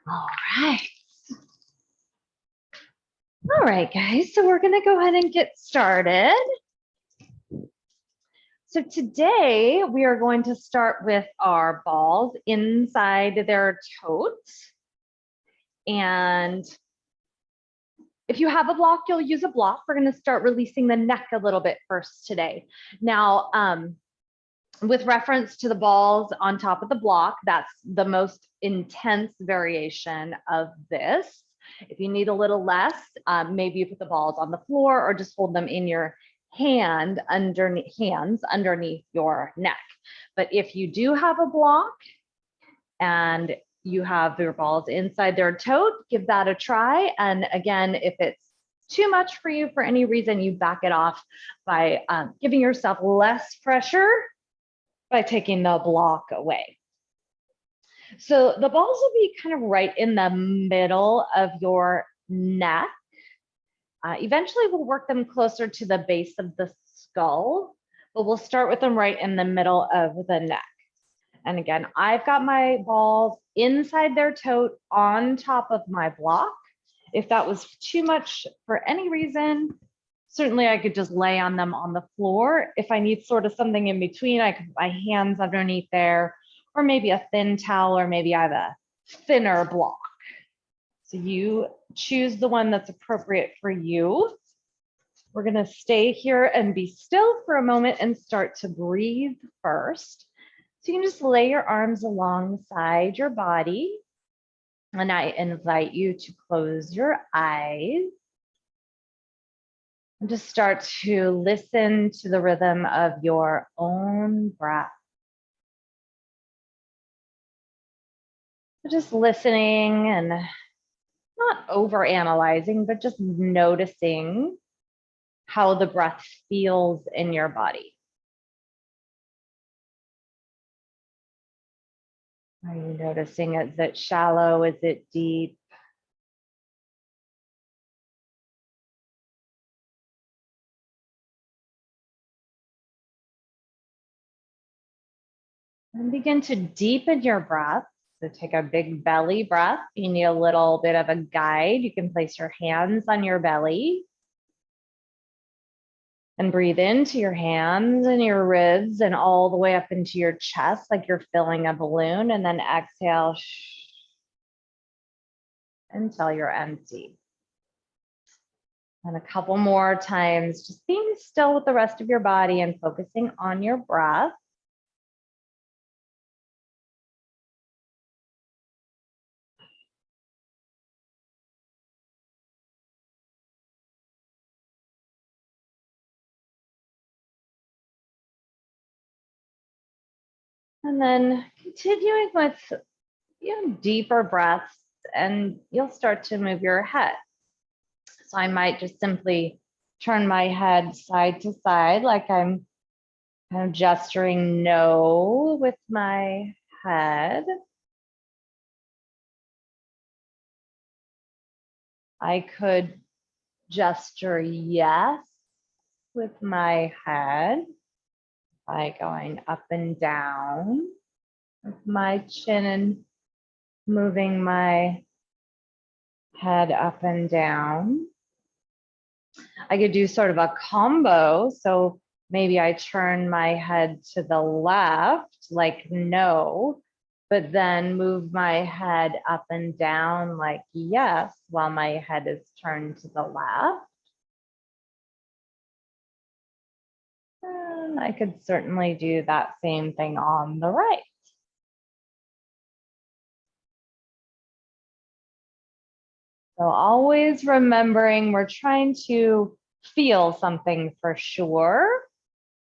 All right. All right, guys. So we're going to go ahead and get started. So today we are going to start with our balls inside their totes. And if you have a block, you'll use a block. We're going to start releasing the neck a little bit first today. Now, with reference to the balls on top of the block, that's the most intense variation of this. If you need a little less, maybe you put the balls on the floor or just hold them in your hands underneath your neck. But if you do have a block and you have your balls inside their tote, give that a try. And again, if it's too much for you for any reason, you back it off by giving yourself less pressure by taking the block away. So the balls will be kind of right in the middle of your neck. Eventually we'll work them closer to the base of the skull, but we'll start with them right in the middle of the neck. And again, I've got my balls inside their tote on top of my block. If that was too much for any reason, certainly I could just lay on them on the floor. If I need sort of something in between, I could put my hands underneath there, or maybe a thin towel, or maybe I have a thinner block. So you choose the one that's appropriate for you. We're gonna stay here and be still for a moment and start to breathe first. So you can just lay your arms alongside your body. And I invite you to close your eyes. And just start to listen to the rhythm of your own breath. Just listening and not over analyzing, but just noticing how the breath feels in your body. Are you noticing, is it shallow? Is it deep? And begin to deepen your breath. So take a big belly breath. You need a little bit of a guide. You can place your hands on your belly and breathe into your hands and your ribs and all the way up into your chest like you're filling a balloon, and then exhale until you're empty. And a couple more times, just being still with the rest of your body and focusing on your breath. And then continuing with deeper breaths, and you'll start to move your head. So I might just simply turn my head side to side like I'm kind of gesturing no with my head. I could gesture yes with my head by going up and down with my chin and moving my head up and down. I could do sort of a combo. So maybe I turn my head to the left, like no, but then move my head up and down like yes, while my head is turned to the left. And I could certainly do that same thing on the right. So always remembering we're trying to feel something for sure,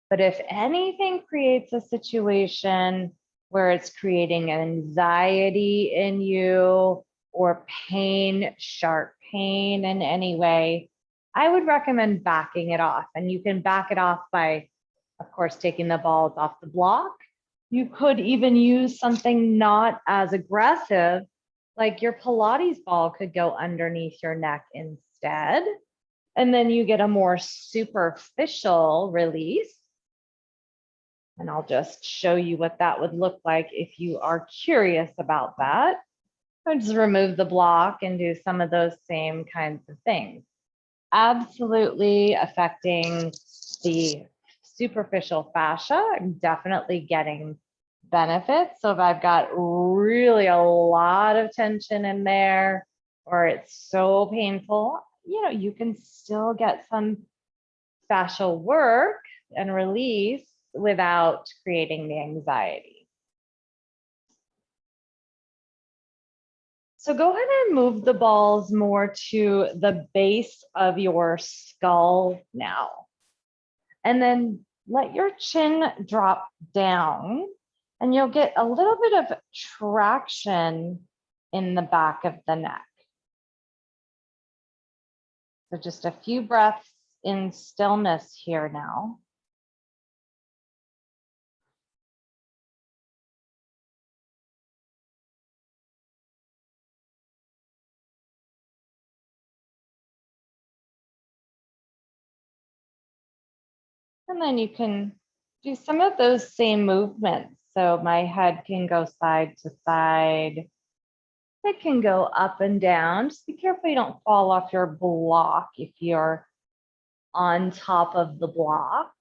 but if anything creates a situation where it's creating anxiety in you or pain, sharp pain in any way, I would recommend backing it off. And you can back it off by, of course, taking the balls off the block. You could even use something not as aggressive, like your Pilates ball could go underneath your neck instead. And then you get a more superficial release. And I'll just show you what that would look like if you are curious about that. Or just remove the block and do some of those same kinds of things. Absolutely affecting the superficial fascia. I'm definitely getting benefits. So if I've got really a lot of tension in there, or it's so painful, you can still get some fascial work and release without creating the anxiety. So go ahead and move the balls more to the base of your skull now. And then let your chin drop down, and you'll get a little bit of traction in the back of the neck. So just a few breaths in stillness here now. And then you can do some of those same movements. So my head can go side to side. It can go up and down. Just be careful you don't fall off your block if you're on top of the block.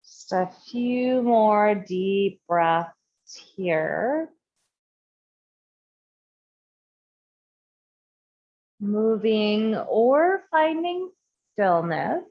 Just a few more deep breaths here. Moving or finding stillness.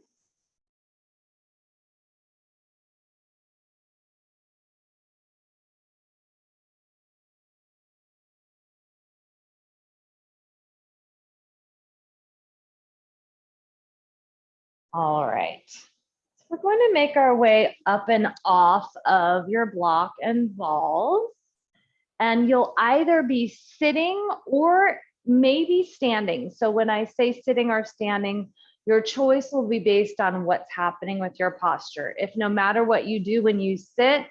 All right. So we're going to make our way up and off of your block and balls. And you'll either be sitting or maybe standing. So when I say sitting or standing, your choice will be based on what's happening with your posture. If no matter what you do when you sit,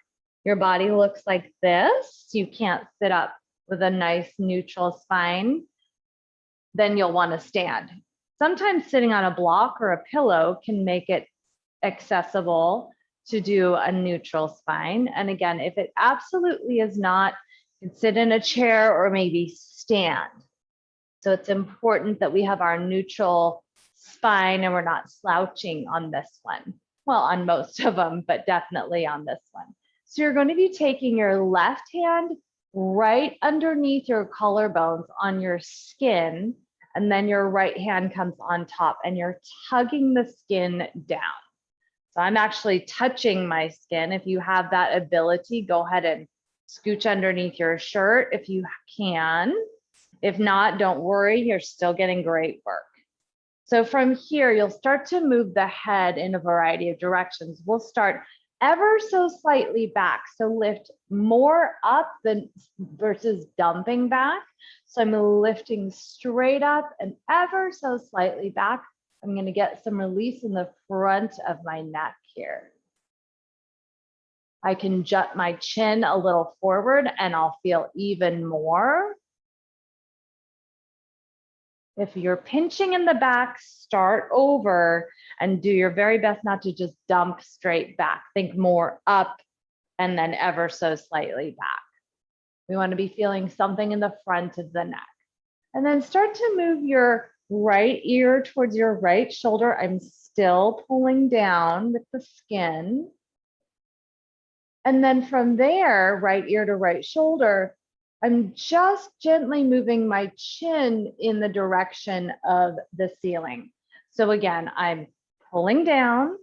your body looks like this, you can't sit up with a nice neutral spine, then you'll want to stand. Sometimes sitting on a block or a pillow can make it accessible to do a neutral spine. And again, if it absolutely is not, you can sit in a chair or maybe stand. So it's important that we have our neutral spine and we're not slouching on this one. Well, on most of them, but definitely on this one. So you're going to be taking your left hand right underneath your collarbones on your skin, and then your right hand comes on top and you're tugging the skin down. So I'm actually touching my skin. If you have that ability, go ahead and scooch underneath your shirt if you can. If not, don't worry, you're still getting great work. So from here, you'll start to move the head in a variety of directions. We'll start ever so slightly back. So lift more up than versus dumping back. So I'm lifting straight up and ever so slightly back. I'm going to get some release in the front of my neck here. I can jut my chin a little forward and I'll feel even more. If you're pinching in the back, start over and do your very best not to just dump straight back. Think more up and then ever so slightly back. We want to be feeling something in the front of the neck. And then start to move your right ear towards your right shoulder. I'm still pulling down with the skin. And then from there, right ear to right shoulder, I'm just gently moving my chin in the direction of the ceiling. So again, I'm pulling down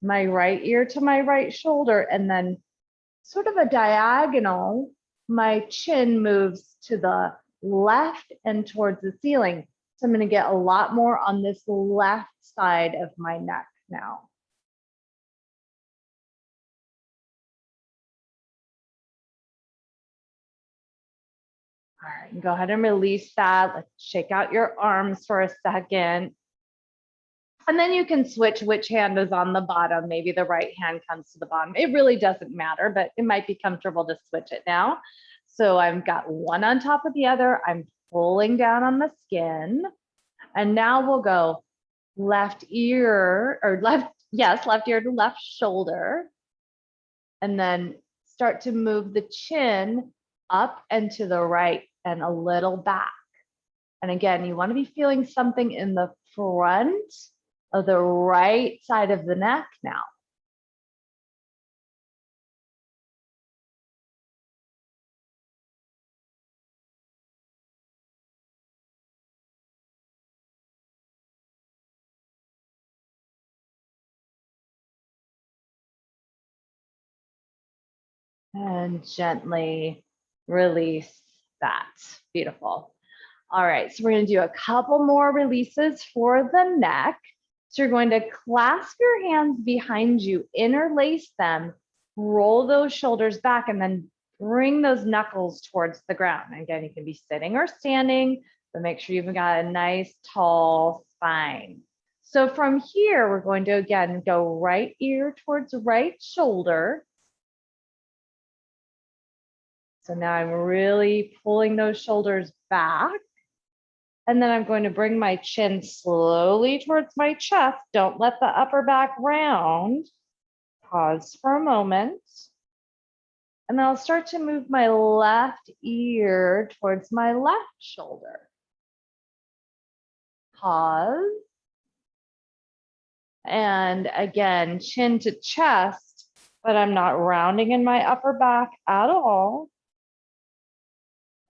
my right ear to my right shoulder, and then sort of a diagonal, my chin moves to the left and towards the ceiling. So I'm going to get a lot more on this left side of my neck now. All right, go ahead and release that. Let's shake out your arms for a second. And then you can switch which hand is on the bottom. Maybe the right hand comes to the bottom. It really doesn't matter, but it might be comfortable to switch it now. So I've got one on top of the other. I'm pulling down on the skin. And now we'll go left ear or left ear to left shoulder. And then start to move the chin up and to the right and a little back. And again, you want to be feeling something in the front of the right side of the neck now. And gently release that. Beautiful. All right, so we're going to do a couple more releases for the neck. So you're going to clasp your hands behind you, interlace them, roll those shoulders back, and then bring those knuckles towards the ground. Again, you can be sitting or standing, but make sure you've got a nice tall spine. So from here, we're going to, again, go right ear towards right shoulder. So now I'm really pulling those shoulders back. And then I'm going to bring my chin slowly towards my chest. Don't let the upper back round. Pause for a moment. And then I'll start to move my left ear towards my left shoulder. Pause. And again, chin to chest, but I'm not rounding in my upper back at all.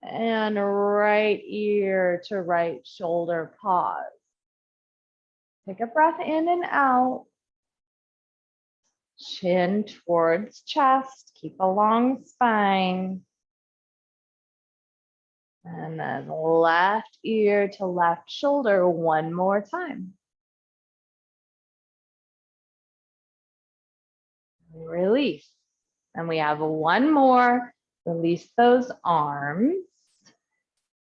And right ear to right shoulder, pause. Take a breath in and out. Chin towards chest, keep a long spine. And then left ear to left shoulder one more time. Release. And we have one more. Release those arms.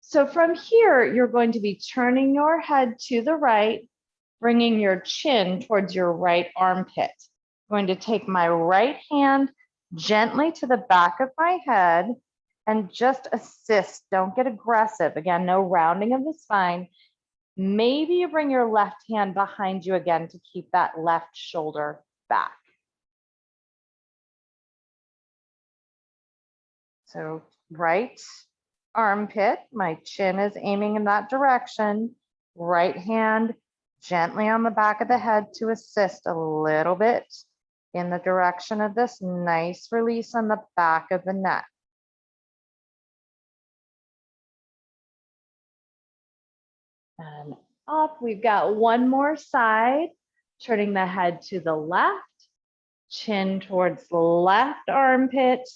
So from here, you're going to be turning your head to the right, bringing your chin towards your right armpit. I'm going to take my right hand gently to the back of my head and just assist. Don't get aggressive. Again, no rounding of the spine. Maybe you bring your left hand behind you again to keep that left shoulder back. So right armpit, my chin is aiming in that direction. Right hand gently on the back of the head to assist a little bit in the direction of this nice release on the back of the neck. And up, we've got one more side, turning the head to the left, chin towards the left armpit,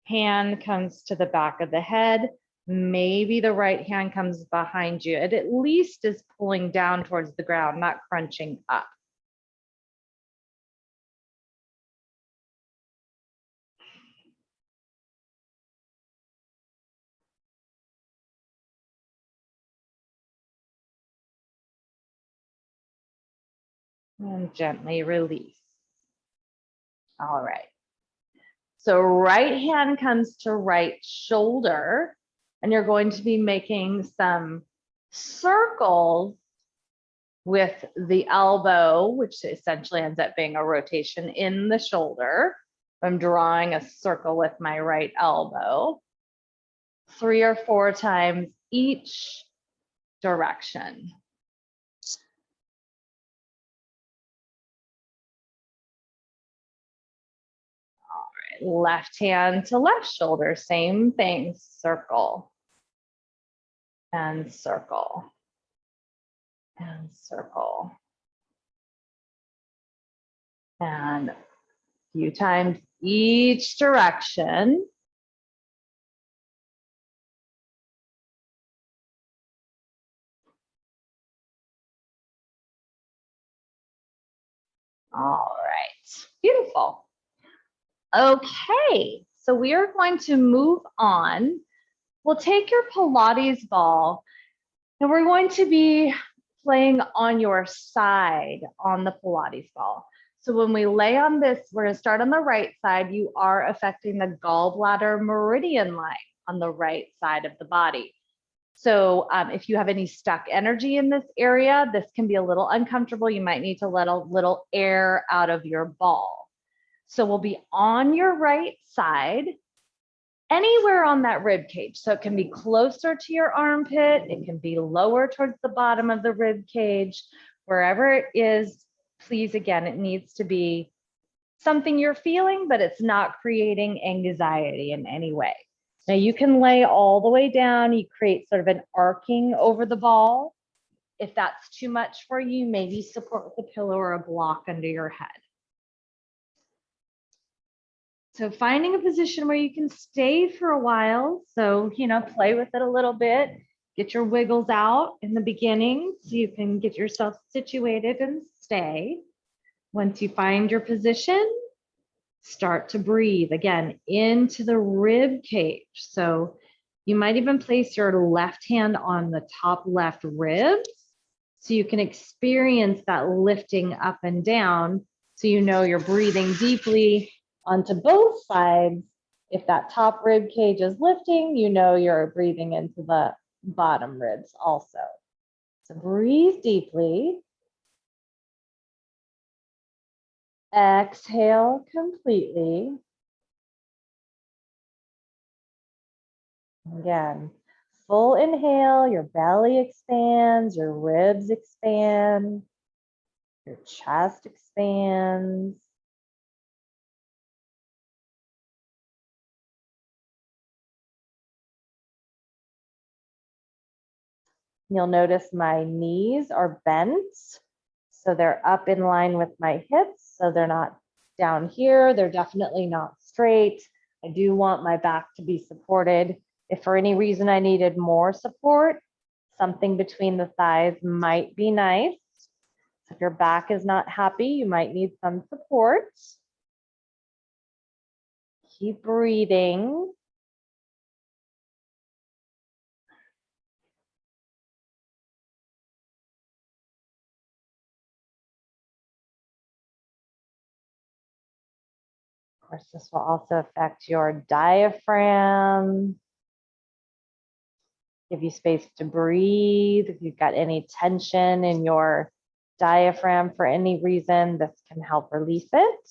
hand comes to the back of the head. Maybe the right hand comes behind you. It at least is pulling down towards the ground, not crunching up. And gently release. All right. So right hand comes to right shoulder, and you're going to be making some circles with the elbow, which essentially ends up being a rotation in the shoulder. I'm drawing a circle with my right elbow, 3 or 4 times each direction. Left hand to left shoulder, same thing, circle and circle and circle. And a few times each direction. All right, beautiful. Okay, so we are going to move on. We'll take your Pilates ball and we're going to be playing on your side on the Pilates ball. So when we lay on this, we're going to start on the right side. You are affecting the gallbladder meridian line on the right side of the body. So if you have any stuck energy in this area, this can be a little uncomfortable. You might need to let a little air out of your ball. So we'll be on your right side, anywhere on that rib cage. So it can be closer to your armpit. It can be lower towards the bottom of the rib cage, wherever it is. Please, again, it needs to be something you're feeling, but it's not creating anxiety in any way. Now you can lay all the way down. You create sort of an arcing over the ball. If that's too much for you, maybe support with a pillow or a block under your head. So finding a position where you can stay for a while. So, play with it a little bit, get your wiggles out in the beginning so you can get yourself situated and stay. Once you find your position, start to breathe again into the rib cage. So you might even place your left hand on the top left rib so you can experience that lifting up and down. So you're breathing deeply onto both sides. If that top rib cage is lifting, you're breathing into the bottom ribs also. So breathe deeply. Exhale completely. Again, full inhale, your belly expands, your ribs expand, your chest expands. You'll notice my knees are bent, so they're up in line with my hips, so they're not down here. They're definitely not straight. I do want my back to be supported. If for any reason I needed more support, something between the thighs might be nice. If your back is not happy, you might need some support. Keep breathing. Of course, this will also affect your diaphragm. Give you space to breathe. If you've got any tension in your diaphragm for any reason, this can help release it.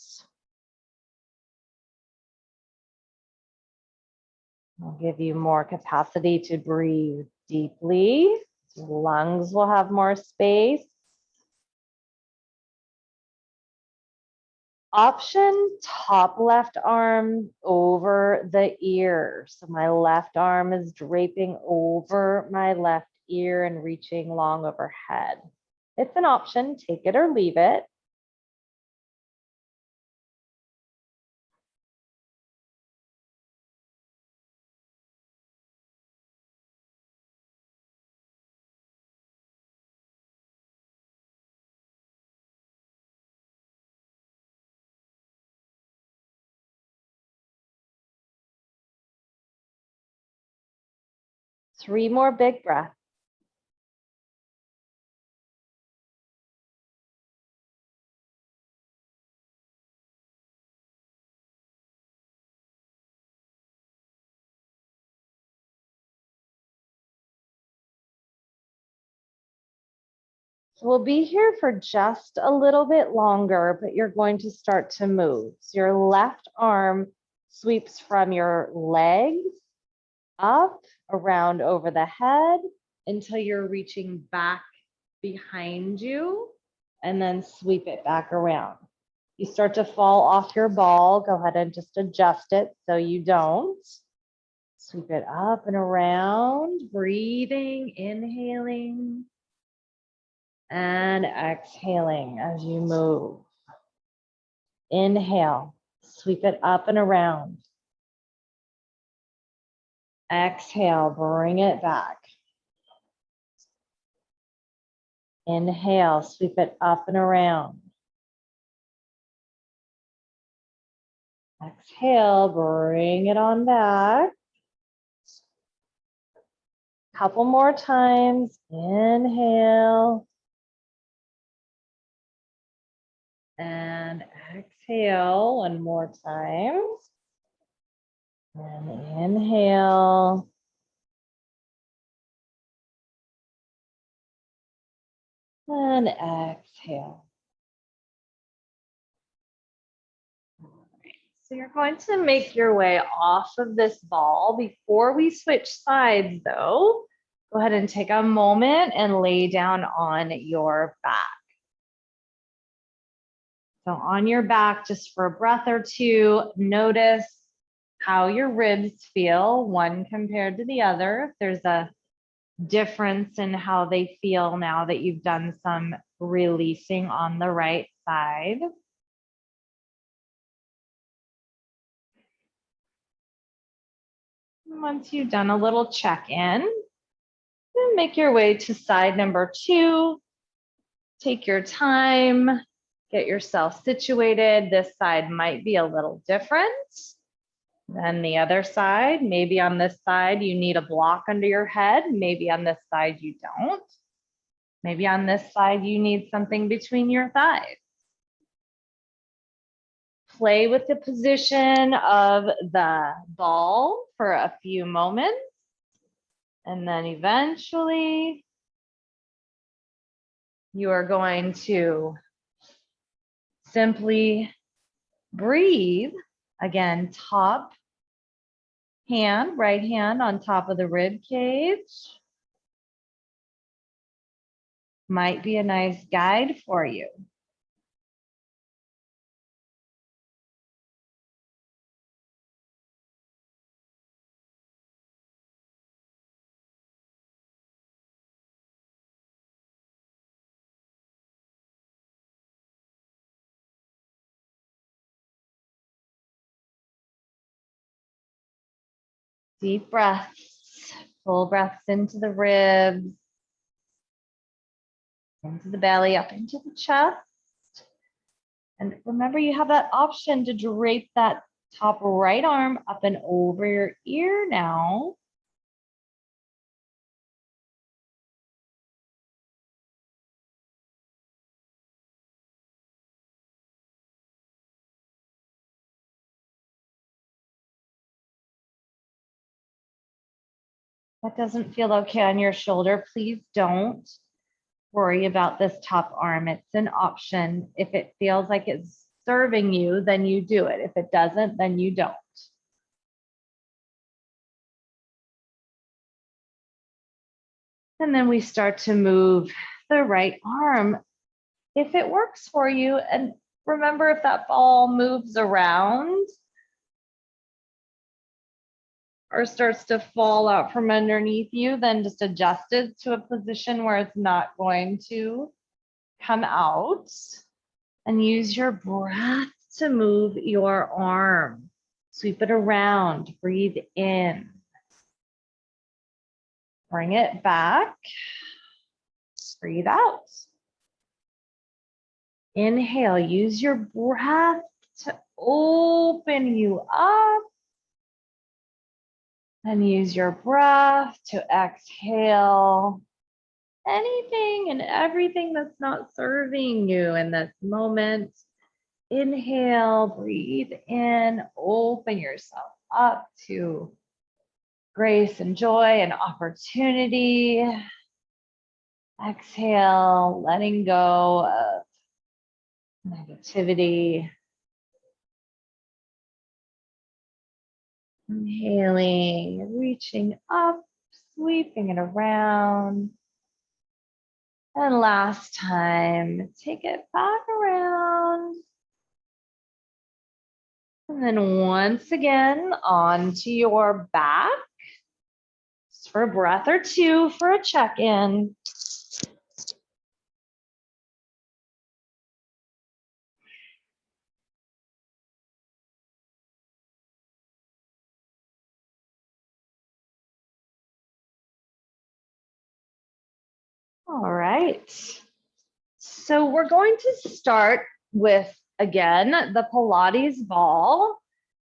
I'll give you more capacity to breathe deeply. Your lungs will have more space. Option, top left arm over the ear. So my left arm is draping over my left ear and reaching long overhead. It's an option, take it or leave it. Three more big breaths. So we'll be here for just a little bit longer, but you're going to start to move. So your left arm sweeps from your legs up, around over the head until you're reaching back behind you, and then sweep it back around. You start to fall off your ball, go ahead and just adjust it so you don't. Sweep it up and around, breathing, inhaling, and exhaling as you move. Inhale, sweep it up and around. Exhale, bring it back. Inhale, sweep it up and around. Exhale, bring it on back. Couple more times. Inhale. And exhale one more time. And inhale. And exhale. So you're going to make your way off of this ball. Before we switch sides though, go ahead and take a moment and lay down on your back. So on your back, just for a breath or two, notice how your ribs feel, one compared to the other. If there's a difference in how they feel now that you've done some releasing on the right side. Once you've done a little check-in, make your way to side number 2. Take your time, get yourself situated. This side might be a little different than the other side. Maybe on this side you need a block under your head. Maybe on this side you don't. Maybe on this side you need something between your thighs. Play with the position of the ball for a few moments. And then eventually you are going to simply breathe. Again, top hand, right hand on top of the rib cage. Might be a nice guide for you. Deep breaths, full breaths into the ribs, into the belly, up into the chest. And remember, you have that option to drape that top right arm up and over your ear now. That doesn't feel okay on your shoulder. Please don't worry about this top arm. It's an option. If it feels like it's serving you, then you do it. If it doesn't, then you don't. And then we start to move the right arm if it works for you. And remember, if that ball moves around or starts to fall out from underneath you, then just adjust it to a position where it's not going to come out. And use your breath to move your arm. Sweep it around, breathe in. Bring it back, breathe out. Inhale, use your breath to open you up. And use your breath to exhale anything and everything that's not serving you in this moment. Inhale, breathe in, open yourself up to grace and joy and opportunity. Exhale, letting go of negativity. Inhaling, reaching up, sweeping it around. And last time, take it back around. And then once again, onto your back. Just for a breath or two for a check-in. All right. So we're going to start with, again, the Pilates ball.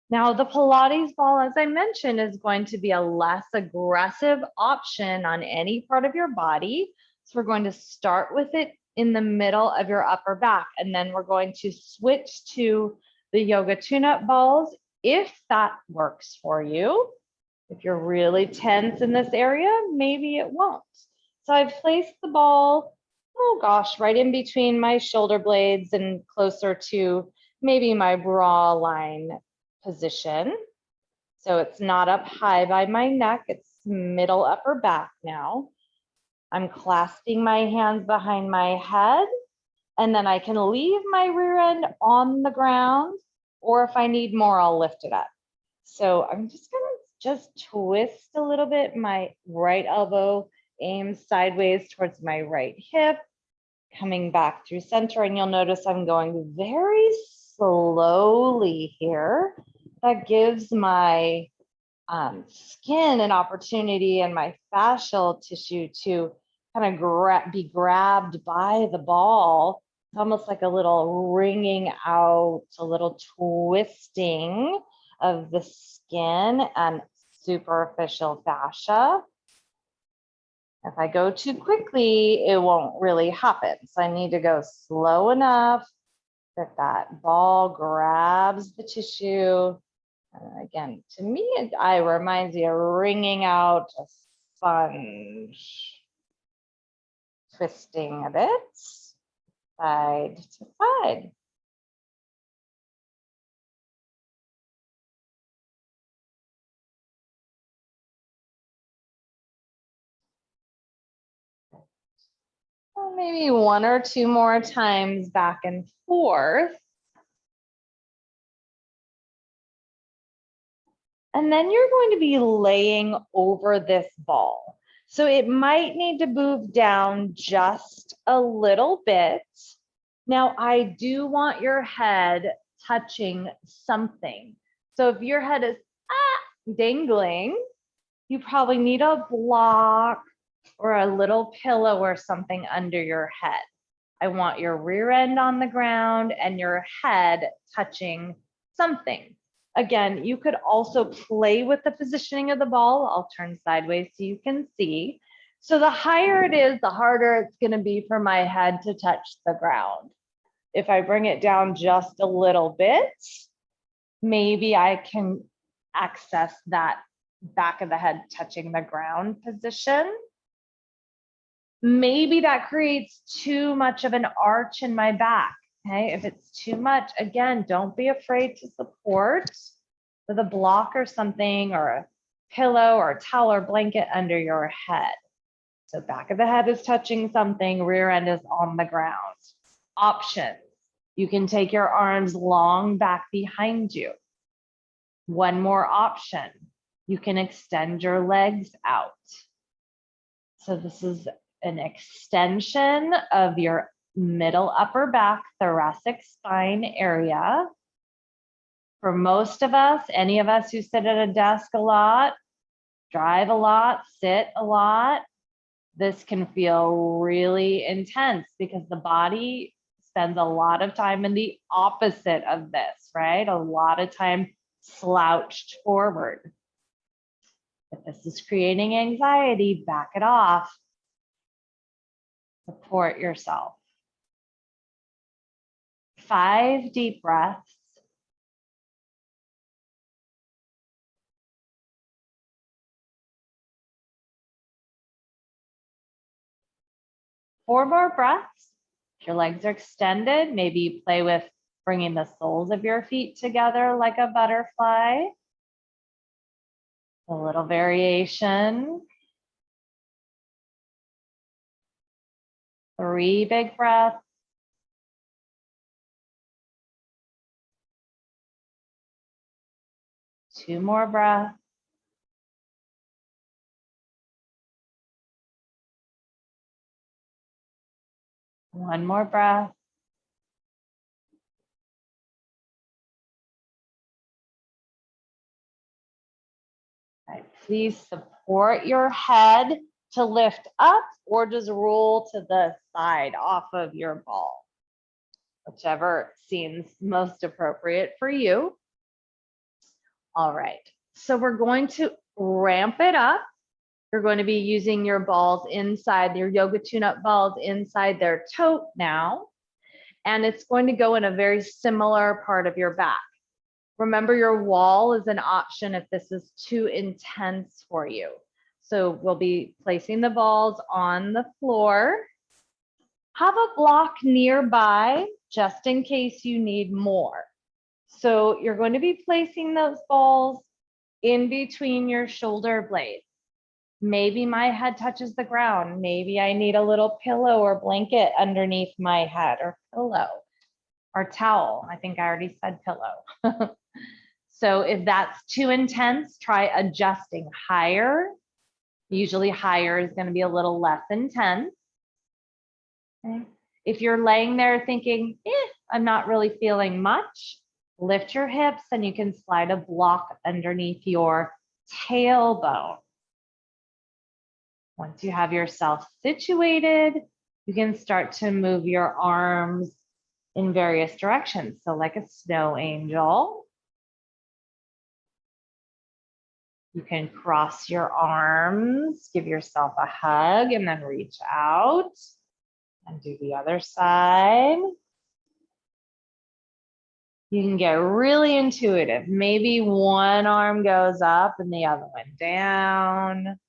Now, the Pilates ball, as I mentioned, is going to be a less aggressive option on any part of your body. So we're going to start with it in the middle of your upper back, and then we're going to switch to the yoga tune-up balls if that works for you. If you're really tense in this area, maybe it won't. So I've placed the ball, oh gosh, right in between my shoulder blades and closer to maybe my bra line. position. So it's not up high by my neck, it's middle upper back now. I'm clasping my hands behind my head, and then I can leave my rear end on the ground, or if I need more, I'll lift it up. So I'm just gonna twist a little bit. My right elbow aims sideways towards my right hip, coming back through center, and you'll notice I'm going very slowly here. That gives my skin an opportunity and my fascial tissue to kind of be grabbed by the ball. It's almost like a little wringing out, a little twisting of the skin and superficial fascia. If I go too quickly, it won't really happen. So I need to go slow enough that that ball grabs the tissue. Again, to me, it reminds me of wringing out a sponge, twisting a bit, side to side. Well, maybe one or two more times back and forth. And then you're going to be laying over this ball. So it might need to move down just a little bit. Now, I do want your head touching something. So if your head is dangling, you probably need a block or a little pillow or something under your head. I want your rear end on the ground and your head touching something. Again, you could also play with the positioning of the ball. I'll turn sideways so you can see. So the higher it is, the harder it's going to be for my head to touch the ground. If I bring it down just a little bit, maybe I can access that back of the head touching the ground position. Maybe that creates too much of an arch in my back. Okay, if it's too much, again, don't be afraid to support with a block or something, or a pillow or a towel or blanket under your head. So back of the head is touching something, rear end is on the ground. Options. You can take your arms long back behind you. One more option. You can extend your legs out. So this is an extension of your middle upper back, thoracic spine area. For most of us, any of us who sit at a desk a lot, drive a lot, sit a lot, this can feel really intense because the body spends a lot of time in the opposite of this, right? A lot of time slouched forward. If this is creating anxiety, back it off. Support yourself. 5 deep breaths. Four more breaths. If your legs are extended, maybe you play with bringing the soles of your feet together like a butterfly. A little variation. 3 big breaths. Two more breaths. One more breath. All right, please support your head to lift up or just roll to the side off of your ball, whichever seems most appropriate for you. All right, so we're going to ramp it up. You're going to be using your balls inside, your yoga tune-up balls inside their tote now, and it's going to go in a very similar part of your back. Remember, your wall is an option if this is too intense for you. So we'll be placing the balls on the floor. Have a block nearby just in case you need more. So you're going to be placing those balls in between your shoulder blades. Maybe my head touches the ground. Maybe I need a little pillow or blanket underneath my head, or pillow or towel. I think I already said pillow. So if that's too intense, try adjusting higher. Usually higher is going to be a little less intense. Okay. If you're laying there thinking, I'm not really feeling much, lift your hips and you can slide a block underneath your tailbone. Once you have yourself situated, you can start to move your arms in various directions. So like a snow angel, you can cross your arms, give yourself a hug, and then reach out and do the other side. You can get really intuitive. Maybe one arm goes up and the other one down.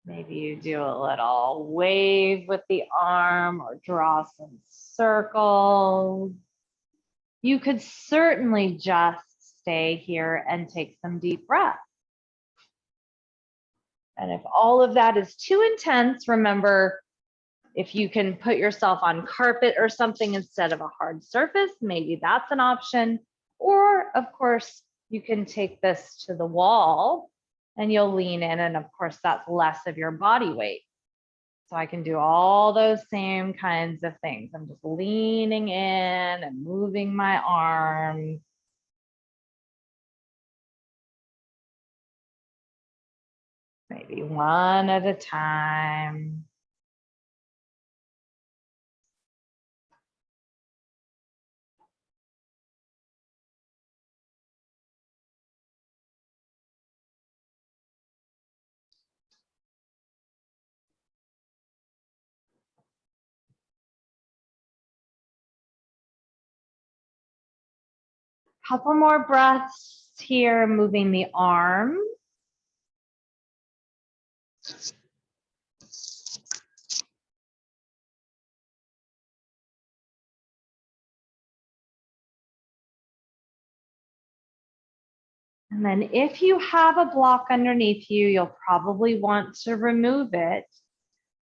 Maybe you do a little wave with the arm or draw some circles. You could certainly just stay here and take some deep breaths. And if all of that is too intense, remember, if you can put yourself on carpet or something instead of a hard surface, maybe that's an option. Or of course, you can take this to the wall and you'll lean in, and of course that's less of your body weight. So I can do all those same kinds of things. I'm just leaning in and moving my arms. Maybe one at a time. Couple more breaths here, moving the arms. And then if you have a block underneath you, you'll probably want to remove it.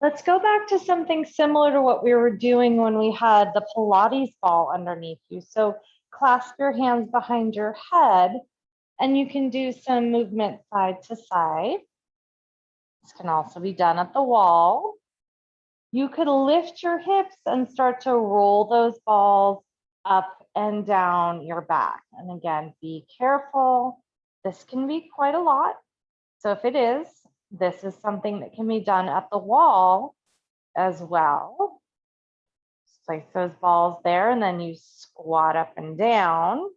Let's go back to something similar to what we were doing when we had the Pilates ball underneath you. So clasp your hands behind your head and you can do some movement side to side. This can also be done at the wall. You could lift your hips and start to roll those balls up and down your back. And again, be careful. This can be quite a lot. So if it is, this is something that can be done at the wall as well. Just place those balls there and then you squat up and down. I'll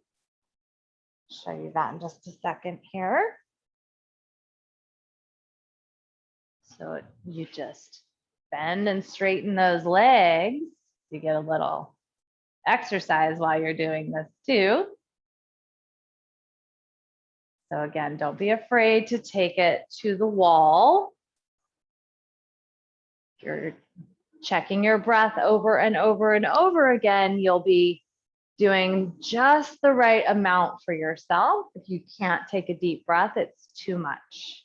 show you that in just a second here. So you just bend and straighten those legs. You get a little exercise while you're doing this too. So again, don't be afraid to take it to the wall. If you're checking your breath over and over and over again, you'll be doing just the right amount for yourself. If you can't take a deep breath, it's too much.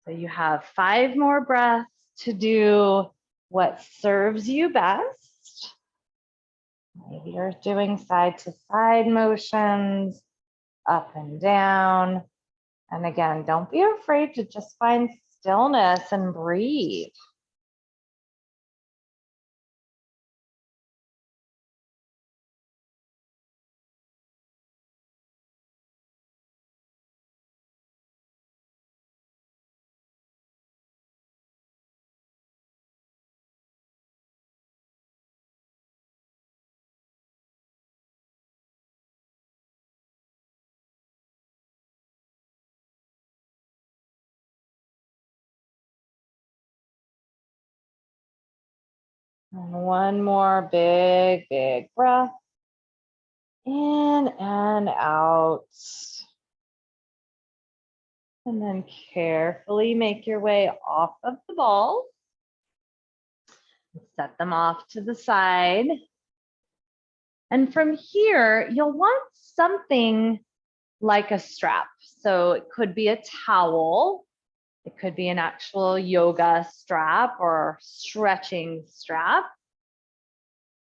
So you have 5 more breaths to do what serves you best. Maybe you're doing side to side motions, up and down. And again, don't be afraid to just find stillness and breathe. And one more big, big breath. In and out. And then carefully make your way off of the ball. Set them off to the side. And from here, you'll want something like a strap. So it could be a towel. It could be an actual yoga strap or stretching strap.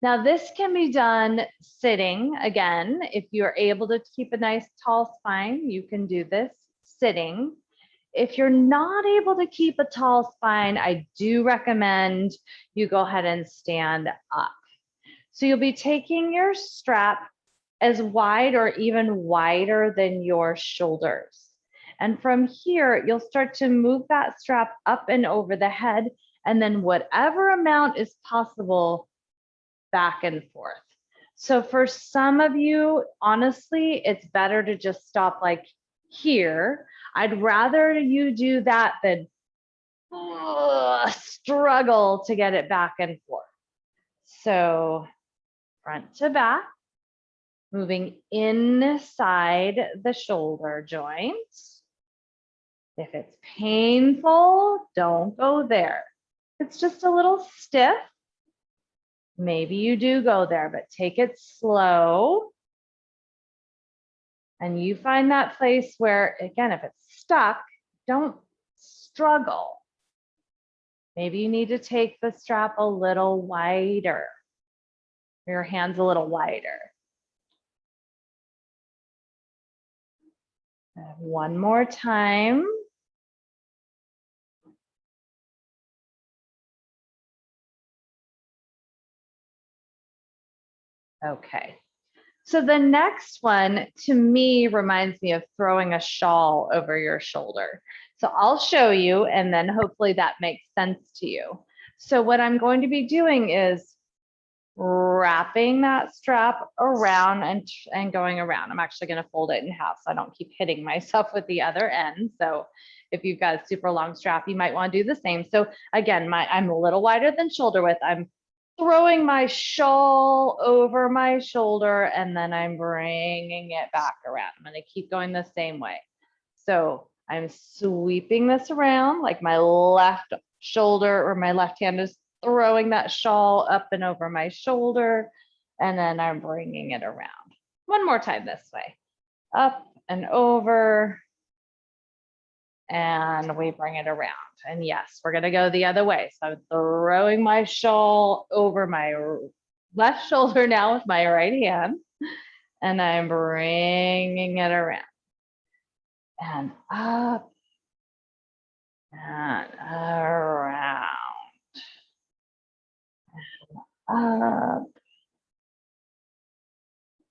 Now this can be done sitting. Again, if you're able to keep a nice tall spine, you can do this sitting. If you're not able to keep a tall spine, I do recommend you go ahead and stand up. So you'll be taking your strap as wide or even wider than your shoulders. And from here, you'll start to move that strap up and over the head, and then whatever amount is possible, back and forth. So for some of you, honestly, it's better to just stop like here. I'd rather you do that than struggle to get it back and forth. So front to back, moving inside the shoulder joints. If it's painful, don't go there. If it's just a little stiff, maybe you do go there, but take it slow. And you find that place where, again, if it's stuck, don't struggle. Maybe you need to take the strap a little wider, your hands a little wider. One more time. Okay. So the next one to me reminds me of throwing a shawl over your shoulder. So I'll show you, and then hopefully that makes sense to you. So what I'm going to be doing is wrapping that strap around and going around. I'm actually going to fold it in half so I don't keep hitting myself with the other end. So if you've got a super long strap, you might want to do the same. So again, I'm a little wider than shoulder width. I'm throwing my shawl over my shoulder, and then I'm bringing it back around. I'm going to keep going the same way. So I'm sweeping this around, like my left shoulder or my left hand is throwing that shawl up and over my shoulder, and then I'm bringing it around. One more time this way. Up and over, and we bring it around. And yes, we're gonna go the other way. So I'm throwing my shawl over my left shoulder now with my right hand, and I'm bringing it around. And up and around. Up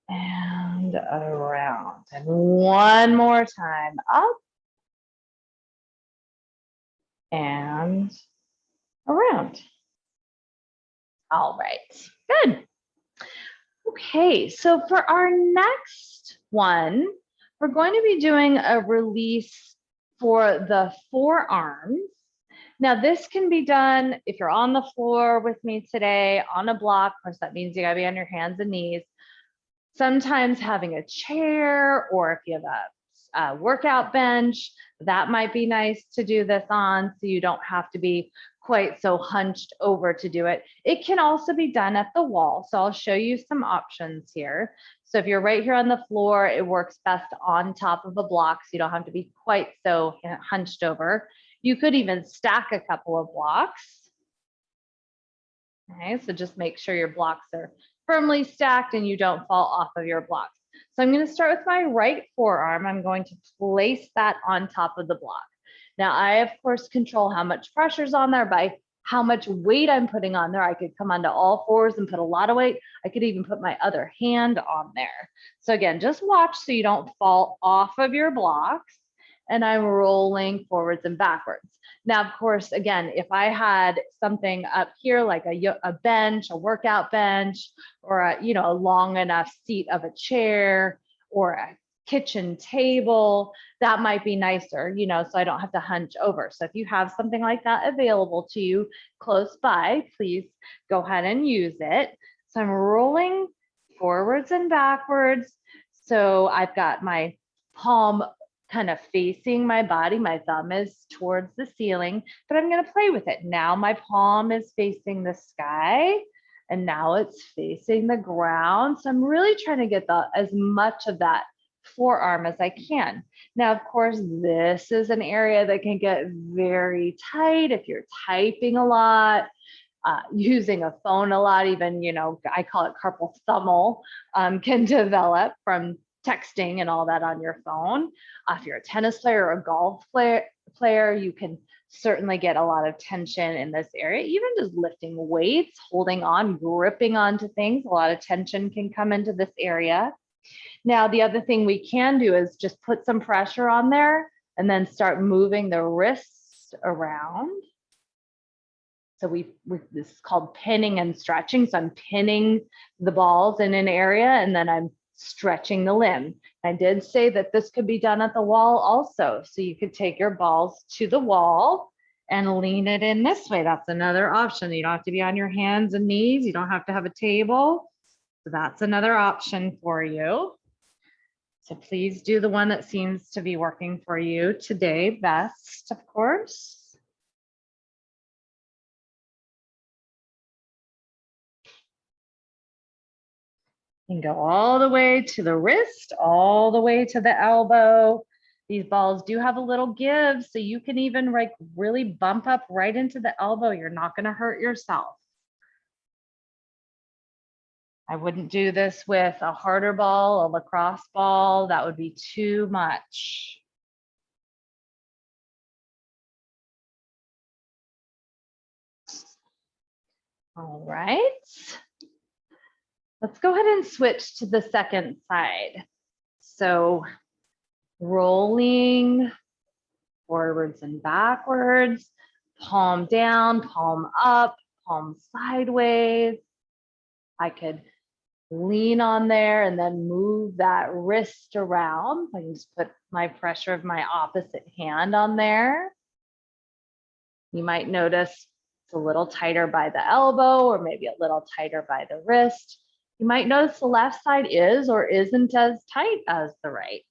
and around. And one more time. Up and around. All right, good. Okay, so for our next one, we're going to be doing a release for the forearms. Now this can be done if you're on the floor with me today on a block. Of course, that means you gotta be on your hands and knees. Sometimes having a chair, or if you have a workout bench, that might be nice to do this on so you don't have to be quite so hunched over to do it. It can also be done at the wall. So I'll show you some options here. So if you're right here on the floor, it works best on top of a block so you don't have to be quite so hunched over. You could even stack a couple of blocks. Okay, so just make sure your blocks are firmly stacked and you don't fall off of your blocks. So I'm going to start with my right forearm. I'm going to place that on top of the block. Now I, of course, control how much pressure's on there by how much weight I'm putting on there. I could come onto all fours and put a lot of weight. I could even put my other hand on there. So again, just watch so you don't fall off of your blocks. And I'm rolling forwards and backwards. Now, of course, again, if I had something up here like a bench, a workout bench, or a long enough seat of a chair or a kitchen table, that might be nicer, so I don't have to hunch over. So if you have something like that available to you close by, please go ahead and use it. So I'm rolling forwards and backwards. So I've got my palm kind of facing my body. My thumb is towards the ceiling, but I'm going to play with it. Now my palm is facing the sky and now it's facing the ground. So I'm really trying to get as much of that forearm as I can. Now, of course, this is an area that can get very tight if you're typing a lot, using a phone a lot, even, I call it carpal thumb, can develop from texting and all that on your phone. If you're a tennis player or a golf player, you can certainly get a lot of tension in this area. Even just lifting weights, holding on, gripping onto things, a lot of tension can come into this area. Now, the other thing we can do is just put some pressure on there and then start moving the wrists around. So this is called pinning and stretching. So I'm pinning the balls in an area and then I'm stretching the limb. I did say that this could be done at the wall also. So you could take your balls to the wall and lean it in this way. That's another option. You don't have to be on your hands and knees. You don't have to have a table. So that's another option for you. So please do the one that seems to be working for you today best, of course. And go all the way to the wrist, all the way to the elbow. These balls do have a little give, so you can even like really bump up right into the elbow. You're not going to hurt yourself. I wouldn't do this with a harder ball, a lacrosse ball. That would be too much. All right. Let's go ahead and switch to the second side. So rolling forwards and backwards, palm down, palm up, palm sideways. I could lean on there and then move that wrist around. I can just put my pressure of my opposite hand on there. You might notice it's a little tighter by the elbow or maybe a little tighter by the wrist. You might notice the left side is or isn't as tight as the right.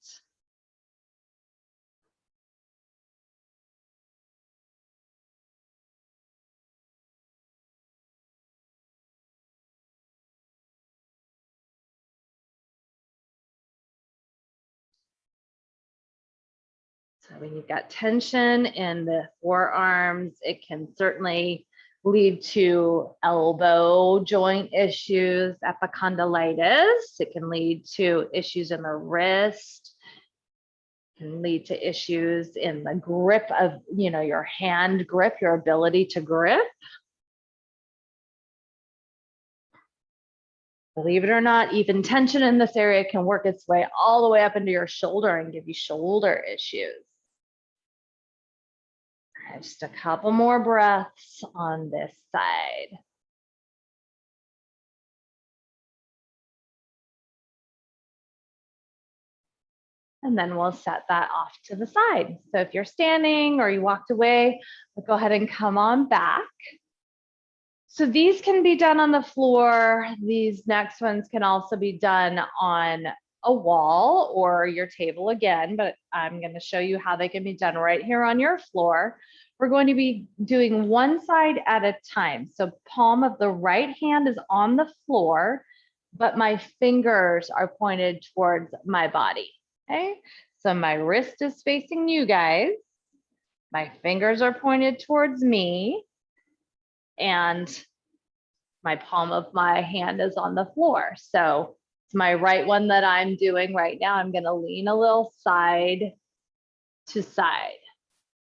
So when you've got tension in the forearms, it can certainly lead to elbow joint issues, epicondylitis. It can lead to issues in the wrist. It can lead to issues in the grip of, your hand grip, your ability to grip. Believe it or not, even tension in this area can work its way all the way up into your shoulder and give you shoulder issues. All right, just a couple more breaths on this side. And then we'll set that off to the side. So if you're standing or you walked away, we'll go ahead and come on back. So these can be done on the floor. These next ones can also be done on a wall or your table again, but I'm going to show you how they can be done right here on your floor. We're going to be doing one side at a time. So palm of the right hand is on the floor, but my fingers are pointed towards my body. Okay, so my wrist is facing you guys. My fingers are pointed towards me. And my palm of my hand is on the floor. So it's my right one that I'm doing right now. I'm going to lean a little side to side.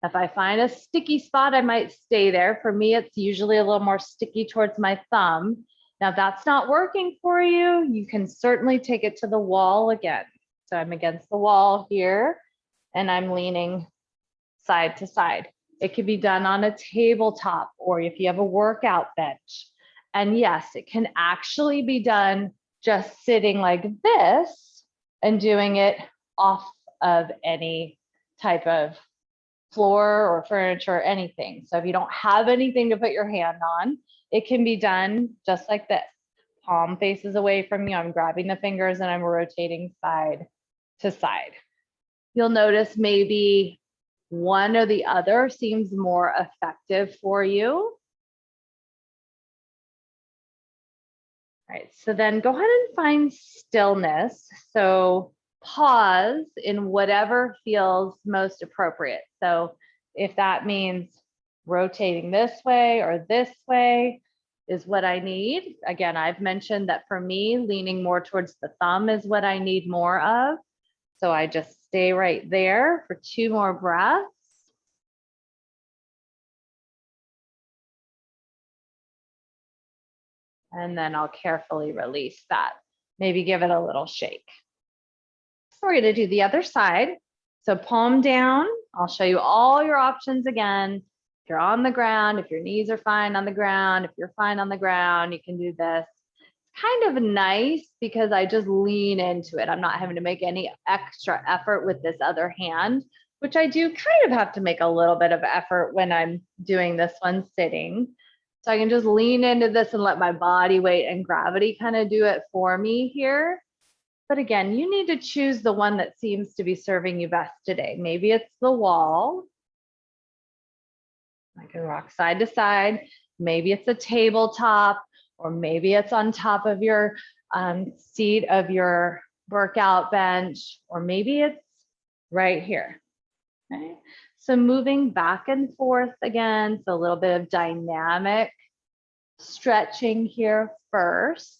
If I find a sticky spot, I might stay there. For me, it's usually a little more sticky towards my thumb. Now, if that's not working for you, you can certainly take it to the wall again. So I'm against the wall here, and I'm leaning side to side. It could be done on a tabletop or if you have a workout bench. And yes, it can actually be done just sitting like this and doing it off of any type of floor or furniture or anything. So if you don't have anything to put your hand on, it can be done just like this. Palm faces away from you. I'm grabbing the fingers and I'm rotating side to side. You'll notice maybe one or the other seems more effective for you. All right, so then go ahead and find stillness. So pause in whatever feels most appropriate. So if that means rotating this way or this way is what I need. Again, I've mentioned that for me, leaning more towards the thumb is what I need more of. So I just stay right there for 2 more breaths. And then I'll carefully release that. Maybe give it a little shake. So we're going to do the other side. So palm down. I'll show you all your options again. If you're on the ground, if your knees are fine on the ground, if you're fine on the ground, you can do this. It's kind of nice because I just lean into it. I'm not having to make any extra effort with this other hand, which I do kind of have to make a little bit of effort when I'm doing this one sitting. So I can just lean into this and let my body weight and gravity kind of do it for me here. But again, you need to choose the one that seems to be serving you best today. Maybe it's the wall. I can rock side to side. Maybe it's a tabletop, or maybe it's on top of your seat of your workout bench, or maybe it's right here. Okay. So moving back and forth again, so a little bit of dynamic stretching here first.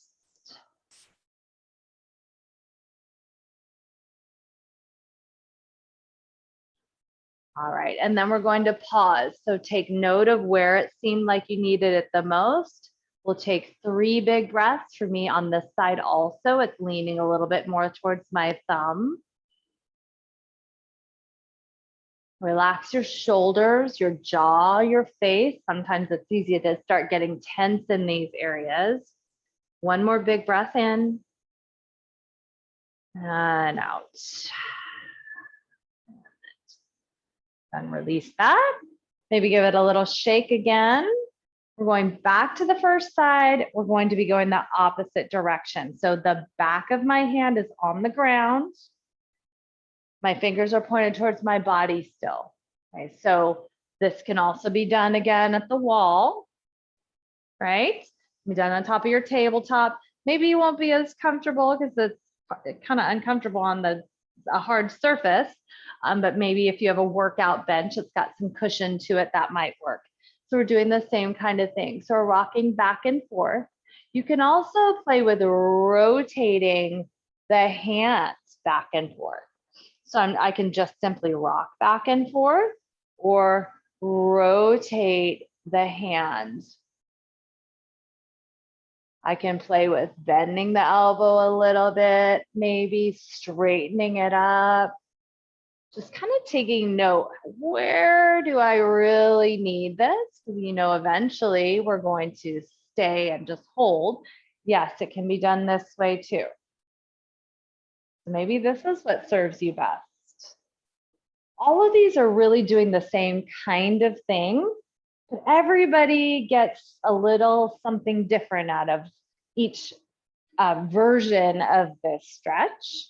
All right, and then we're going to pause. So take note of where it seemed like you needed it the most. We'll take 3 big breaths. For me on this side also, it's leaning a little bit more towards my thumb. Relax your shoulders, your jaw, your face. Sometimes it's easy to start getting tense in these areas. 1 more big breath in and out. And release that. Maybe give it a little shake again. We're going back to the first side. We're going to be going the opposite direction. So the back of my hand is on the ground. My fingers are pointed towards my body still. Okay, so this can also be done again at the wall, right? Be done on top of your tabletop. Maybe you won't be as comfortable because it's kind of uncomfortable on a hard surface. But maybe if you have a workout bench that's got some cushion to it, that might work. So we're doing the same kind of thing. So we're rocking back and forth. You can also play with rotating the hands back and forth. So I can just simply rock back and forth or rotate the hands. I can play with bending the elbow a little bit, maybe straightening it up. Just kind of taking note, where do I really need this? Because you know, eventually we're going to stay and just hold. Yes, it can be done this way too. So maybe this is what serves you best. All of these are really doing the same kind of thing, but everybody gets a little something different out of each version of this stretch.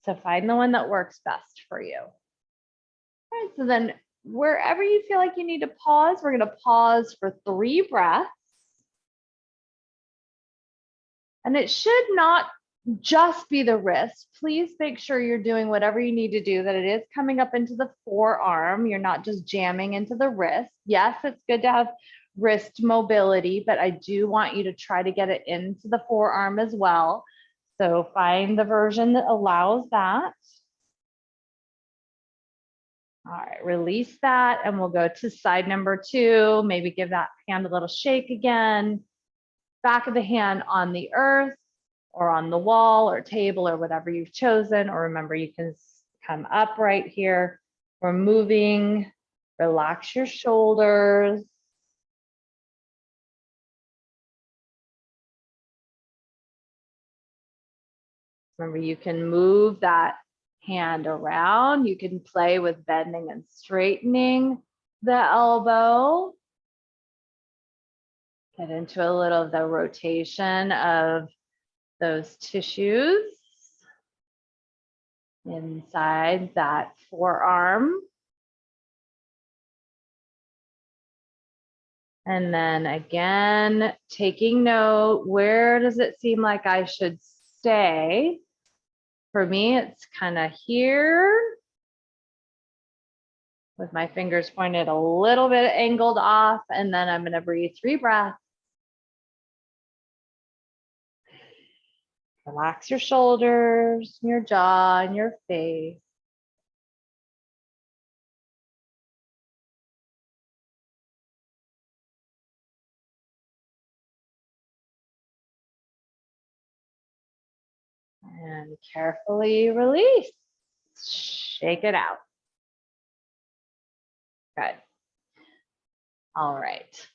So find the one that works best for you. All right, so then wherever you feel like you need to pause, we're going to pause for 3 breaths. And it should not just be the wrist. Please make sure you're doing whatever you need to do, that it is coming up into the forearm. You're not just jamming into the wrist. Yes, it's good to have wrist mobility, but I do want you to try to get it into the forearm as well. So find the version that allows that. All right, release that, and we'll go to side number 2. Maybe give that hand a little shake again. Back of the hand on the earth or on the wall or table or whatever you've chosen. Or remember, you can come up right here. We're moving. Relax your shoulders. Remember, you can move that hand around. You can play with bending and straightening the elbow. Get into a little of the rotation of those tissues. inside that forearm. And then again, taking note, where does it seem like I should stay? For me, it's kind of here with my fingers pointed a little bit angled off, and then I'm going to breathe 3 breaths. Relax your shoulders, your jaw, and your face. And carefully release. Shake it out. Good. All right.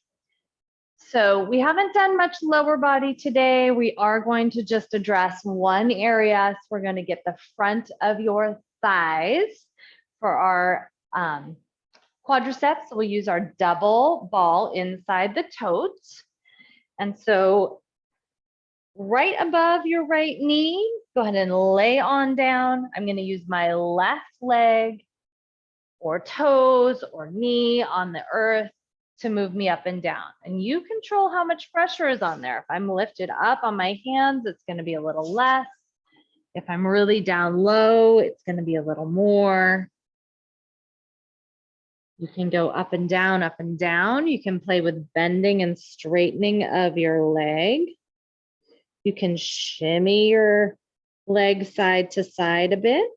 So we haven't done much lower body today. We are going to just address one area. So we're going to get the front of your thighs for our quadriceps. We'll use our double ball inside the toes. And so right above your right knee, go ahead and lay on down. I'm going to use my left leg or toes or knee on the earth to move me up and down. And you control how much pressure is on there. If I'm lifted up on my hands, it's going to be a little less. If I'm really down low, it's going to be a little more. You can go up and down, up and down. You can play with bending and straightening of your leg. You can shimmy your leg side to side a bit.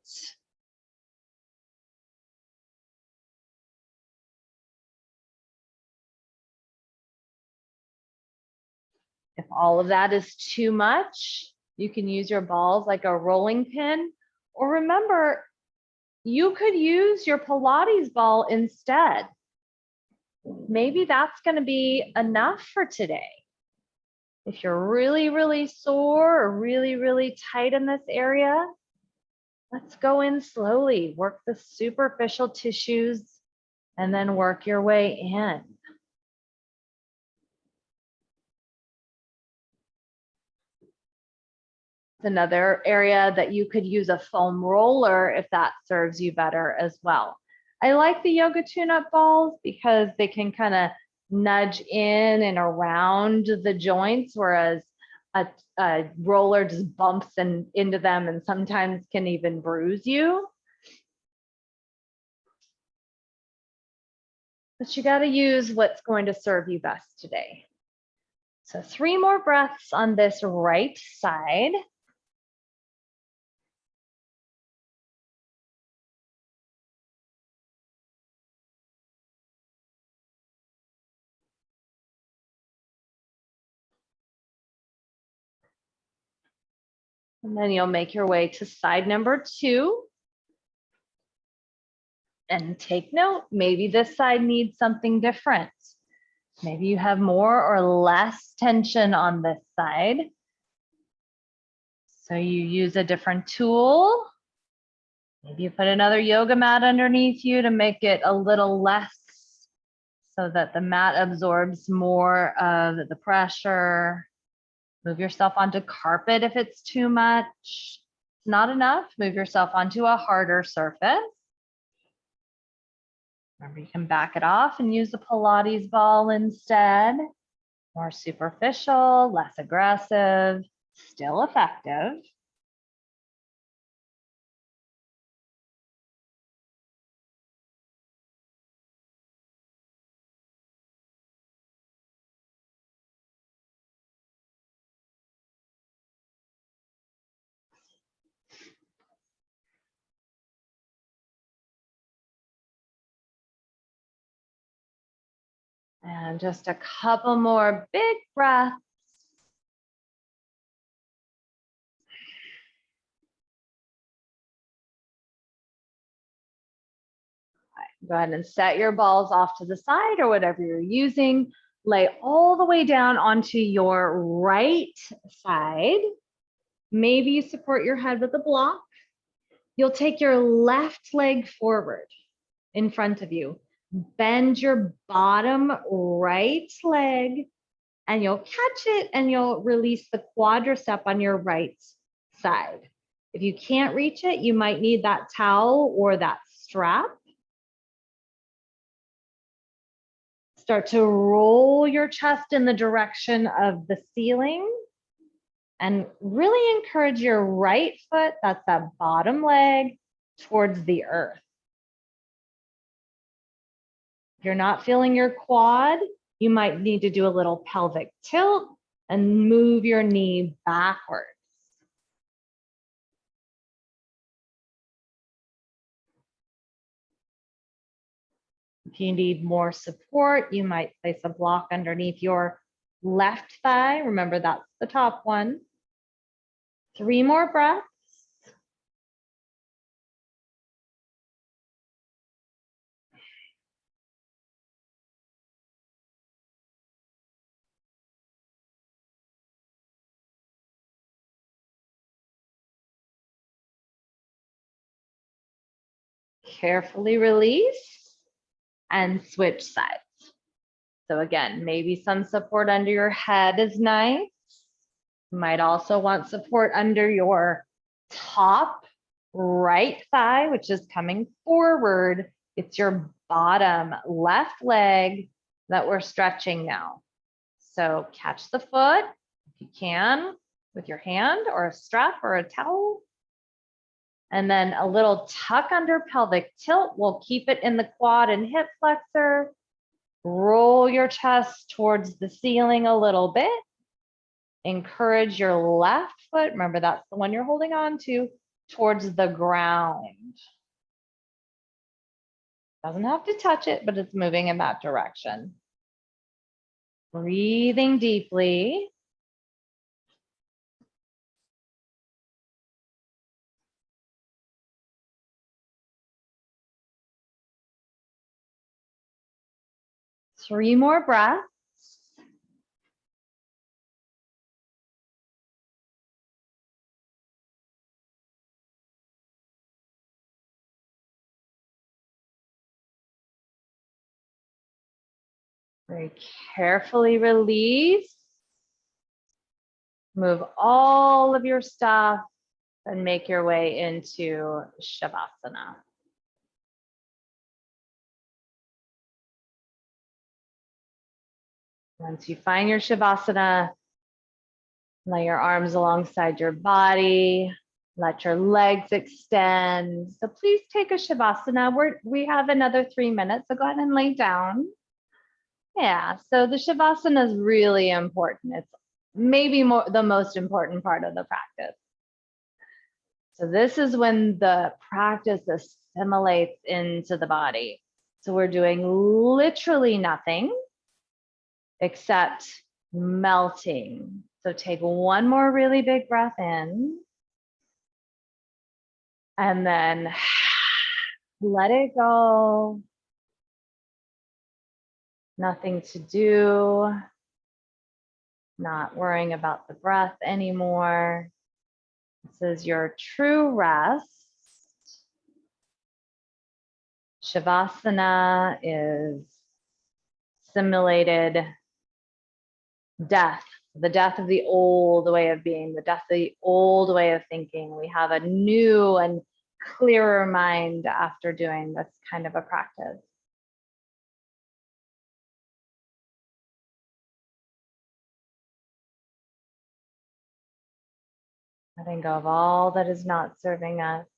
If all of that is too much, you can use your balls like a rolling pin. Or remember, you could use your Pilates ball instead. Maybe that's going to be enough for today. If you're really, really sore or really, really tight in this area, let's go in slowly. Work the superficial tissues and then work your way in. Another area that you could use a foam roller if that serves you better as well. I like the yoga tune-up balls because they can kind of nudge in and around the joints, whereas a roller just bumps into them and sometimes can even bruise you. But you got to use what's going to serve you best today. So 3 more breaths on this right side. And then you'll make your way to side number 2. And take note, maybe this side needs something different. Maybe you have more or less tension on this side. So you use a different tool. Maybe you put another yoga mat underneath you to make it a little less so that the mat absorbs more of the pressure. Move yourself onto carpet if it's too much. Not enough, move yourself onto a harder surface. Remember, you can back it off and use the Pilates ball instead. More superficial, less aggressive, still effective. And just a couple more big breaths. Go ahead and set your balls off to the side or whatever you're using. Lay all the way down onto your right side. Maybe you support your head with a block. You'll take your left leg forward in front of you. Bend your bottom right leg and you'll catch it and you'll release the quadricep on your right side. If you can't reach it, you might need that towel or that strap. Start to roll your chest in the direction of the ceiling and really encourage your right foot, that's that bottom leg, towards the earth. If you're not feeling your quad, you might need to do a little pelvic tilt and move your knee backwards. If you need more support, you might place a block underneath your left thigh. Remember, that's the top one. 3 more breaths. Carefully release and switch sides. So again, maybe some support under your head is nice. You might also want support under your top right thigh, which is coming forward. It's your bottom left leg that we're stretching now. So catch the foot if you can with your hand or a strap or a towel. And then a little tuck under pelvic tilt. We'll keep it in the quad and hip flexor. Roll your chest towards the ceiling a little bit. Encourage your left foot, remember that's the one you're holding on to, towards the ground. Doesn't have to touch it, but it's moving in that direction. Breathing deeply. Three more breaths. Very carefully release. Move all of your stuff and make your way into Shavasana. Once you find your Shavasana, lay your arms alongside your body. Let your legs extend. So please take a Shavasana. We have another 3 minutes, so go ahead and lay down. Yeah, so the Shavasana is really important. It's maybe the most important part of the practice. So this is when the practice assimilates into the body. So we're doing literally nothing except melting. So take one more really big breath in. And then let it go. Nothing to do. Not worrying about the breath anymore. This is your true rest. Shavasana is simulated death, the death of the old way of being, the death of the old way of thinking. We have a new and clearer mind after doing this kind of a practice. Letting go of all that is not serving us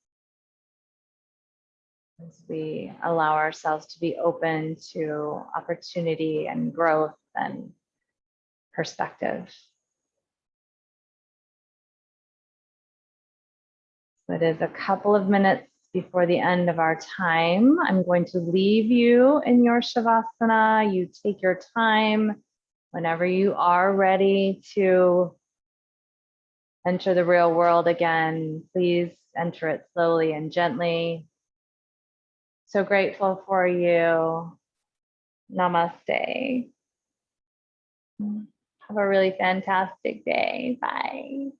as we allow ourselves to be open to opportunity and growth and perspective. So it is a couple of minutes before the end of our time. I'm going to leave you in your Shavasana. You take your time whenever you are ready to enter the real world again. Please enter it slowly and gently. So grateful for you. Namaste. Have a really fantastic day. Bye.